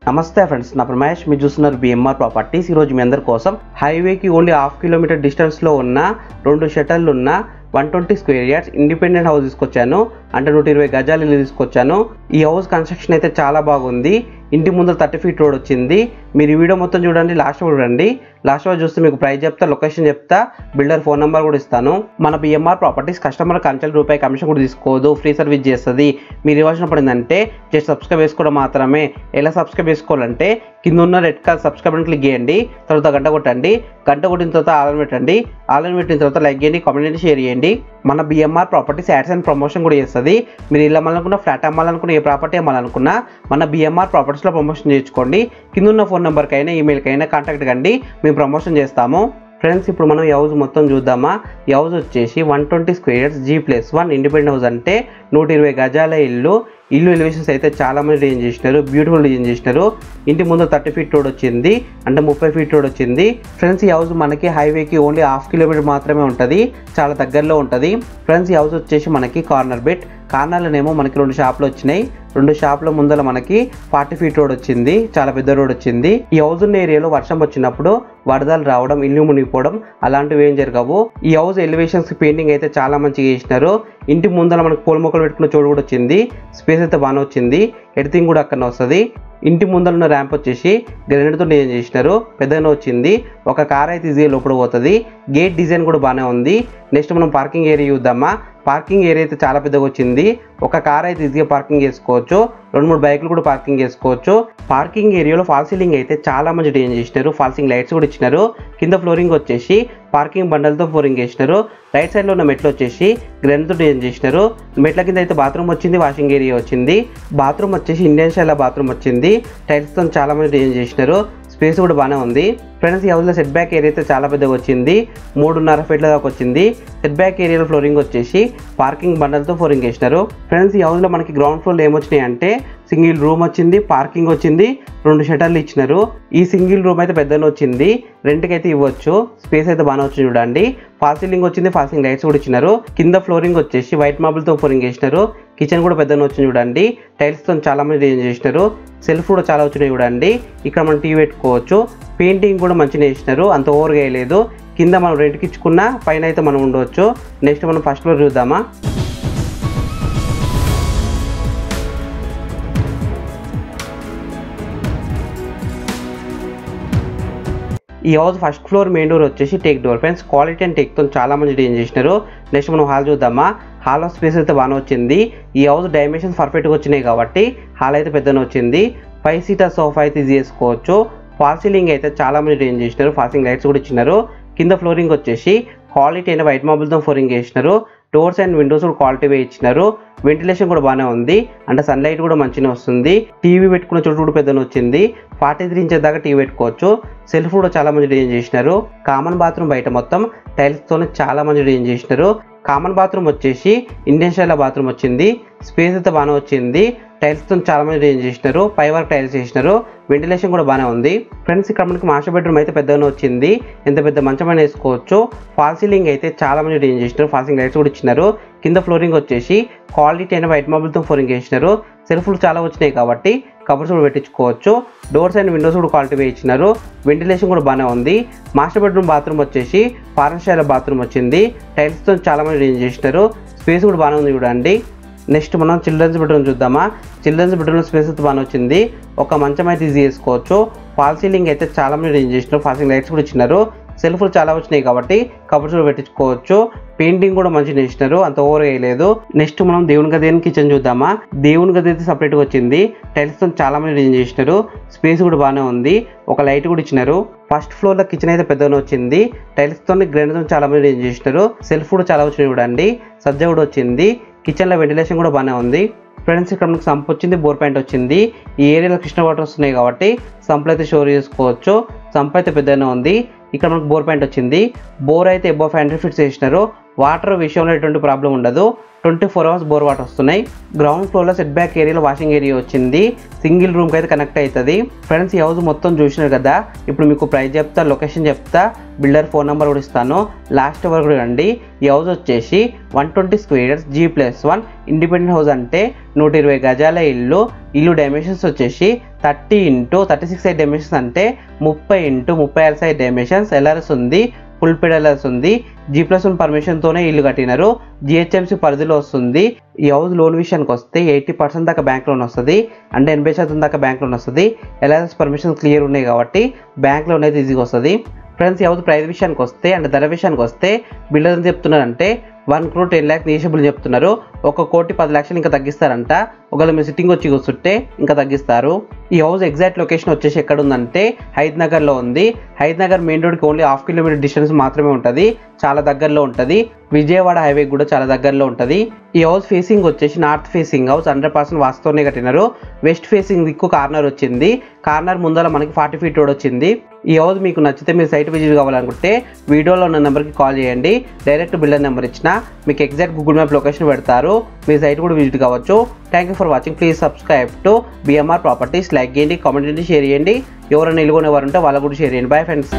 నమస్తే ఫ్రెండ్స్, నా ప్రమేష్. మీరు చూస్తున్నారు బిఎంఆర్ ప్రాపర్టీస్. ఈరోజు మీ అందరి కోసం హైవేకి ఓన్లీ హాఫ్ కిలోమీటర్ డిస్టెన్స్లో ఉన్న 2 షటర్లు ఉన్న 120 స్క్వేర్ యార్డ్స్ ఇండిపెండెంట్ హౌస్ తీసుకొచ్చాను. అంటే 120 గజాలు ఇల్లు తీసుకొచ్చాను. ఈ హౌస్ కన్స్ట్రక్షన్ అయితే చాలా బాగుంది. ఇంటి ముందు 30 ఫీట్ రోడ్ వచ్చింది. మీరు ఈ వీడియో మొత్తం చూడండి, లాస్ట్ చూడండి. లాస్ట్ వరకు చూస్తే మీకు ప్రైస్ చెప్తా, లొకేషన్ చెప్తా, బిల్డర్ ఫోన్ నెంబర్ కూడా ఇస్తాను. మన బిఎంఆర్ ప్రాపర్టీస్ కస్టమర్ రూపాయి కమిషన్ కూడా తీసుకోదు, ఫ్రీ సర్వీస్ చేస్తుంది. మీరు ఇవ్వాల్సిన పడిందంటే జస్ట్ సబ్స్క్రైబ్ చేసుకోవడం మాత్రమే. ఎలా సబ్స్క్రైబ్ చేసుకోవాలంటే కింద ఉన్న రెడ్ కలర్ సబ్స్క్రైబ్ అని క్లిక్ చేయండి, తర్వాత గంట కొట్టండి. గంట కొట్టిన తర్వాత ఆల్ పెట్టండి. ఆల్ పెట్టిన తర్వాత లైక్ చేయండి, కామెంట్ చేయండి, షేర్ చేయండి. మన BMR properties ads and promotion కూడా చేస్తుంది. మీరు ఇల్లు అమ్మాలనుకున్నా, ఫ్లాట్ అమ్మాలనుకున్నా, ఏ ప్రాపర్టీ అమ్మాలనుకున్నా మన బిఎంఆర్ ప్రాపర్టీస్లో ప్రమోషన్ చేయించుకోండి. కింద ఉన్న ఫోన్ నెంబర్కైనా ఈమెయిల్కైనా కాంటాక్ట్ కండి, మేము ప్రమోషన్ చేస్తాము. ఫ్రెండ్స్, ఇప్పుడు మనం ఈ హౌస్ మొత్తం చూద్దామా. ఈ హౌస్ వచ్చేసి 120 square yards G+1 independent house. అంటే 120 గజాల ఇల్లు. ఎలివేషన్స్ అయితే చాలా మంది డిజైన్ చేసినారు, బ్యూటిఫుల్ డిజైన్ చేసినారు. ఇంటి ముందు 30 ఫీట్ రోడ్ వచ్చింది, అంటే 30 ఫీట్ రోడ్ వచ్చింది. ఫ్రెండ్స్, ఈ హౌస్ మనకి హైవేకి ఓన్లీ హాఫ్ కిలోమీటర్ మాత్రమే ఉంటుంది, చాలా దగ్గరలో ఉంటుంది. ఫ్రెండ్స్, ఈ హౌస్ వచ్చేసి మనకి కార్నర్ బెట్. కార్నర్లోనేమో మనకి 2 షాపులు వచ్చినాయి. 2 షాపుల ముందర మనకి 40 ఫీట్ రోడ్ వచ్చింది, చాలా పెద్ద రోడ్ వచ్చింది. ఈ హౌస్ ఉన్న ఏరియాలో వర్షం వచ్చినప్పుడు వరదలు రావడం, ఇల్లు మునిగిపోవడం అలాంటివి ఏం జరగవు. ఈ హౌస్ ఎలివేషన్స్ పెయింటింగ్ అయితే చాలా మంచిగా చేసినారు. ఇంటి ముందర మనకు పూల మొక్కలు పెట్టుకున్న చోటు కూడా వచ్చింది. స్పేస్ అయితే బాగానే వచ్చింది. ఎడిటింగ్ కూడా అక్కడనే వస్తుంది. ఇంటి ముందర ఉన్న ర్యాంప్ వచ్చేసి గ్రెనైట్తో డిజైన్ చేసినారు, పెద్దగానే వచ్చింది. ఒక కార్ అయితే ఈజీగా లోపల పోతుంది. గేట్ డిజైన్ కూడా బాగానే ఉంది. నెక్స్ట్ మనం పార్కింగ్ ఏరియా చూద్దామా. పార్కింగ్ ఏరియా అయితే చాలా పెద్దగా వచ్చింది. ఒక కార్ అయితే ఈజీగా పార్కింగ్ చేసుకోవచ్చు, 2-3 బైకులు కూడా పార్కింగ్ చేసుకోవచ్చు. పార్కింగ్ ఏరియాలో ఫాల్ సీలింగ్ అయితే చాలా మంచి డిజైన్ చేసినారు. ఫాల్ సీలింగ్ లైట్స్ కూడా ఇచ్చినారు. కింద ఫ్లోరింగ్ వచ్చేసి పార్కింగ్ బండలతో ఫ్లోరింగ్ చేసినారు. రైట్ సైడ్లో ఉన్న మెట్లు వచ్చేసి గ్రెనైట్తో డిజైన్ చేసినారు. మెట్ల కింద అయితే బాత్రూమ్ వచ్చింది, వాషింగ్ ఏరియా వచ్చింది. బాత్రూమ్ వచ్చేసి ఇండియన్ స్టైల్ బాత్రూమ్ వచ్చింది. టైల్స్తో చాలా మంది డిజైన్ చేసినారు. స్పేస్ కూడా బాగానే ఉంది. ఫ్రెండ్స్, ఈ హౌస్లో సెట్ బ్యాక్ ఏరియా అయితే చాలా పెద్దగా వచ్చింది, 3.5 ఫీట్ల దాకా వచ్చింది. సెట్ బ్యాక్ ఏరియాలో ఫ్లోరింగ్ వచ్చేసి పార్కింగ్ బండలతో ఫ్లోరింగ్ చేసినారు. ఫ్రెండ్స్, ఈ హౌస్లో మనకి గ్రౌండ్ ఫ్లోర్లో ఏమొచ్చినాయి అంటే సింగిల్ రూమ్ వచ్చింది, పార్కింగ్ వచ్చింది, 2 షటర్లు ఇచ్చినారు. ఈ సింగిల్ రూమ్ అయితే పెద్దనే వచ్చింది, రెంట్కి అయితే ఇవ్వచ్చు. స్పేస్ అయితే బాగానే వచ్చింది చూడండి. ఫాల్ సీలింగ్ వచ్చింది, ఫాల్ సీలింగ్ లైట్స్ కూడా ఇచ్చినారు. కింద ఫ్లోరింగ్ వచ్చేసి వైట్ మార్బుల్తో ఫ్లోరింగ్ చేసినారు. కిచెన్ కూడా పెద్దనే వచ్చింది చూడండి. టైల్స్తో చాలా మంది డిజైన్ చేసినారు. సెల్ఫ్ కూడా చాలా వచ్చినాయి చూడండి. ఇక్కడ మనం టీవీ పెట్టుకోవచ్చు. పెయింటింగ్ కూడా మంచిగా వేసినారు, అంత ఓవర్గా వేయలేదు. కింద మనం రెంట్కి ఇచ్చుకున్నా, పైన అయితే మనం ఉండవచ్చు. నెక్స్ట్ మనం ఫస్ట్ ఫ్లోర్ చూద్దామా. ఈ house first floor main door వచ్చేసి teak door. Friends, quality and టేక్తో చాలా మంది డిజైన్ చేసినారు. నెక్స్ట్ మనం హాల్ చూద్దామా. హాల్ ఆఫ్ స్పేస్ అయితే బాగానే వచ్చింది. ఈ హౌస్ డైమెన్షన్స్ పర్ఫెక్ట్గా వచ్చినాయి కాబట్టి హాల్ అయితే పెద్దనే వచ్చింది. 5 సీటర్ సోఫా అయితే ఈజీ చేసుకోవచ్చు. ఫాల్ సీలింగ్ అయితే చాలా మంది డిజైన్ చేసినారు. ఫాల్ సీలింగ్ లైట్స్ కూడా ఇచ్చినారు. కింద ఫ్లోరింగ్ వచ్చేసి క్వాలిటీ అయిన వైట్ మార్బుల్తో ఫ్లోరింగ్ చేసినారు. డోర్స్ అండ్ విండోస్ కూడా క్వాలిటీ ఇచ్చినారు. వెంటిలేషన్ కూడా బాగానే ఉంది, అంటే సన్లైట్ కూడా మంచిగా వస్తుంది. టీవీ పెట్టుకున్న చోటు కూడా పెద్దనే వచ్చింది. 43 ఇంచెస్ దాకా టీవీ పెట్టుకోవచ్చు. సెల్ఫ్ కూడా చాలా మంది డిజైన్ చేసినారు. కామన్ బాత్రూమ్ బయట మొత్తం టైల్స్తోనే చాలా మంది డిజైన్ చేసినారు. కామన్ బాత్రూమ్ వచ్చేసి ఇండియన్ స్టైల్ బాత్రూమ్ వచ్చింది. స్పేస్ అయితే బాగానే వచ్చింది. టైల్స్తో చాలా మంది డిజైన్ చేసినారు. పై వరకు టైల్స్ చేసినారు. వెంటిలేషన్ కూడా బాగానే ఉంది. ఫ్రెండ్స్, ఇక్కడ మనకి మాస్టర్ బెడ్రూమ్ అయితే పెద్దగానే వచ్చింది, ఎంత పెద్ద మంచమైన వేసుకోవచ్చు. ఫాల్ సీలింగ్ అయితే చాలా మంది డిజైన్ చేసినారు. ఫాల్ సీలింగ్ లైట్స్ కూడా ఇచ్చినారు. కింద ఫ్లోరింగ్ వచ్చేసి క్వాలిటీ అయిన వైట్ మార్బుల్తో ఫ్లోరింగ్ చేసినారు. సెల్ఫ్లు చాలా వచ్చినాయి కాబట్టి కబర్స్ కూడా పెట్టించుకోవచ్చు. డోర్స్ అండ్ విండోస్ కూడా క్వాలిటీ ఇచ్చినారు. వెంటిలేషన్ కూడా బాగానే ఉంది. మాస్టర్ బెడ్రూమ్ బాత్రూమ్ వచ్చేసి ఫారెన్ స్టైల్ బాత్రూమ్ వచ్చింది. టైల్స్తో చాలా మంది డిజైన్ చేసినారు. స్పేస్ కూడా బాగానే ఉంది చూడండి. నెక్స్ట్ మనం చిల్డ్రన్స్ బెడ్రూమ్ చూద్దామా. చిల్డ్రన్స్ బెడ్రూమ్ స్పేస్ అయితే బాగానే వచ్చింది. ఒక మంచం అయితే ఈజీ చేసుకోవచ్చు. ఫాల్ సీలింగ్ అయితే చాలా మంది డిజైన్ చేసినారు. ఫాల్ సీలింగ్ లైట్స్ కూడా ఇచ్చినారు. సెల్ఫ్లు చాలా వచ్చినాయి కాబట్టి కబర్స్ కూడా పెట్టించుకోవచ్చు. పెయింటింగ్ కూడా మంచిగా వేసినారు, అంత ఓవర్ వేయలేదు. నెక్స్ట్ మనం దేవుని గది కిచెన్ చూద్దామా. దేవుని గది అయితే సపరేట్గా వచ్చింది. టైల్స్తో చాలా మంది డిజైన్ చేసినారు. స్పేస్ కూడా బాగానే ఉంది. ఒక లైట్ కూడా ఇచ్చినారు. ఫస్ట్ ఫ్లోర్లో కిచెన్ అయితే పెద్దగానే వచ్చింది. టైల్స్తో గ్రైండర్తో చాలా మంది డిజైన్ చేసినారు. సెల్ఫ్ కూడా చాలా వచ్చినాయి చూడండి. సజ్జ కూడా వచ్చింది. కిచెన్లో వెంటిలేషన్ కూడా బాగానే ఉంది. ఫ్రెండ్స్, ఇక్కడ మనకు సంప్ వచ్చింది, బోర్ పాయింట్ వచ్చింది. ఈ ఏరియాలో కృష్ణ వాటర్ వస్తున్నాయి కాబట్టి సంపులు అయితే స్టోర్ చేసుకోవచ్చు. సంప్ అయితే పెద్దగానే ఉంది. ఇక్కడ మనకు బోర్ పాయింట్ వచ్చింది. బోర్ అయితే అబౌవ్ 500 ఫీట్స్ వేసినారు. వాటర్ విషయంలో ఎటువంటి ప్రాబ్లం ఉండదు. 24 hours బోర్ వాటర్ వస్తున్నాయి. గ్రౌండ్ ఫ్లోర్లో సెట్ బ్యాక్ ఏరియాలో వాషింగ్ ఏరియా వచ్చింది. సింగిల్ రూమ్కి అయితే కనెక్ట్ అవుతుంది. ఫ్రెండ్స్ ఈ హౌస్ మొత్తం చూసినారు కదా. ఇప్పుడు మీకు ప్రైస్ చెప్తా, లొకేషన్ చెప్తా, బిల్డర్ ఫోన్ నెంబర్ కూడా ఇస్తాను. లాస్ట్ వరకు రండి. ఈ హౌస్ వచ్చేసి 120 square yards G+1 independent house, అంటే 120 గజాల ఇల్లు. ఇల్లు డైమెన్షన్స్ వచ్చేసి 30 x 36 సైడ్ డైమెన్షన్స్, అంటే 30 x 36 సైడ్ డైమెన్షన్స్. ఎల్ఆర్ఎస్ ఉంది, ఫుల్ పెడలర్స్ ఉంది. G+1 పర్మిషన్తోనే ఇల్లు కట్టినారు. GHMC పరిధిలో వస్తుంది. ఈ హౌస్ లోన్ విషయానికి వస్తే 80% దాకా బ్యాంక్ లోన్ వస్తుంది, అంటే 80% దాకా బ్యాంక్ లోన్ వస్తుంది. ఎల్ఆర్ఎస్ పర్మిషన్ క్లియర్ ఉన్నాయి కాబట్టి బ్యాంక్ లోన్ అయితే ఈజీగా వస్తుంది. ఫ్రెండ్స్ ఈ హౌస్ ప్రైస్ విషయానికి వస్తే, అంటే ధర విషయానికి వస్తే, బిల్డర్ ఎంత చెప్తున్నారంటే 1 crore 10 lakhs నెగోషియబుల్ చెప్తున్నారు. 1,10,00,000 ఇంకా తగ్గిస్తారంట. ఒకవేళ మీరు సిట్టింగ్ వచ్చి కూర్చుంటే ఇంకా తగ్గిస్తారు. ఈ హౌస్ ఎగ్జాక్ట్ లొకేషన్ వచ్చేసి ఎక్కడ ఉందంటే హైదనగర్లో ఉంది. హైదనగర్ మెయిన్ రోడ్కి ఓన్లీ 1/2 kilometer డిస్టెన్స్ మాత్రమే ఉంటుంది, చాలా దగ్గరలో ఉంటుంది. విజయవాడ హైవే కూడా చాలా దగ్గరలో ఉంటుంది. ఈ హౌస్ ఫేసింగ్ వచ్చేసి నార్త్ ఫేసింగ్ హౌస్, 100% వాస్తుతోనే కట్టినారు. వెస్ట్ ఫేసింగ్ దిక్కు కార్నర్ వచ్చింది. కార్నర్ ముందర మనకి 40 feet రోడ్ వచ్చింది. ఈ హౌస్ మీకు నచ్చితే మీరు సైట్ విజిట్ కావాలనుకుంటే వీడియోలో ఉన్న నెంబర్కి కాల్ చేయండి. డైరెక్ట్ బిల్డర్ నెంబర్ ఇచ్చిన మీకు ఎగ్జాక్ట్ గూగుల్ మ్యాప్ లొకేషన్ పెడతారు. మీ సైట్ కూడా విజిట్ కావచ్చు. Thank you for watching. Please subscribe to BMR properties. Like చేయండి, కామెంట్ చేయండి, షేర్ చేయండి. ఎవరైనా నిలుగునేవారు ఉంటే వాళ్ళకు కూడా షేర్ చేయండి. Bye friends.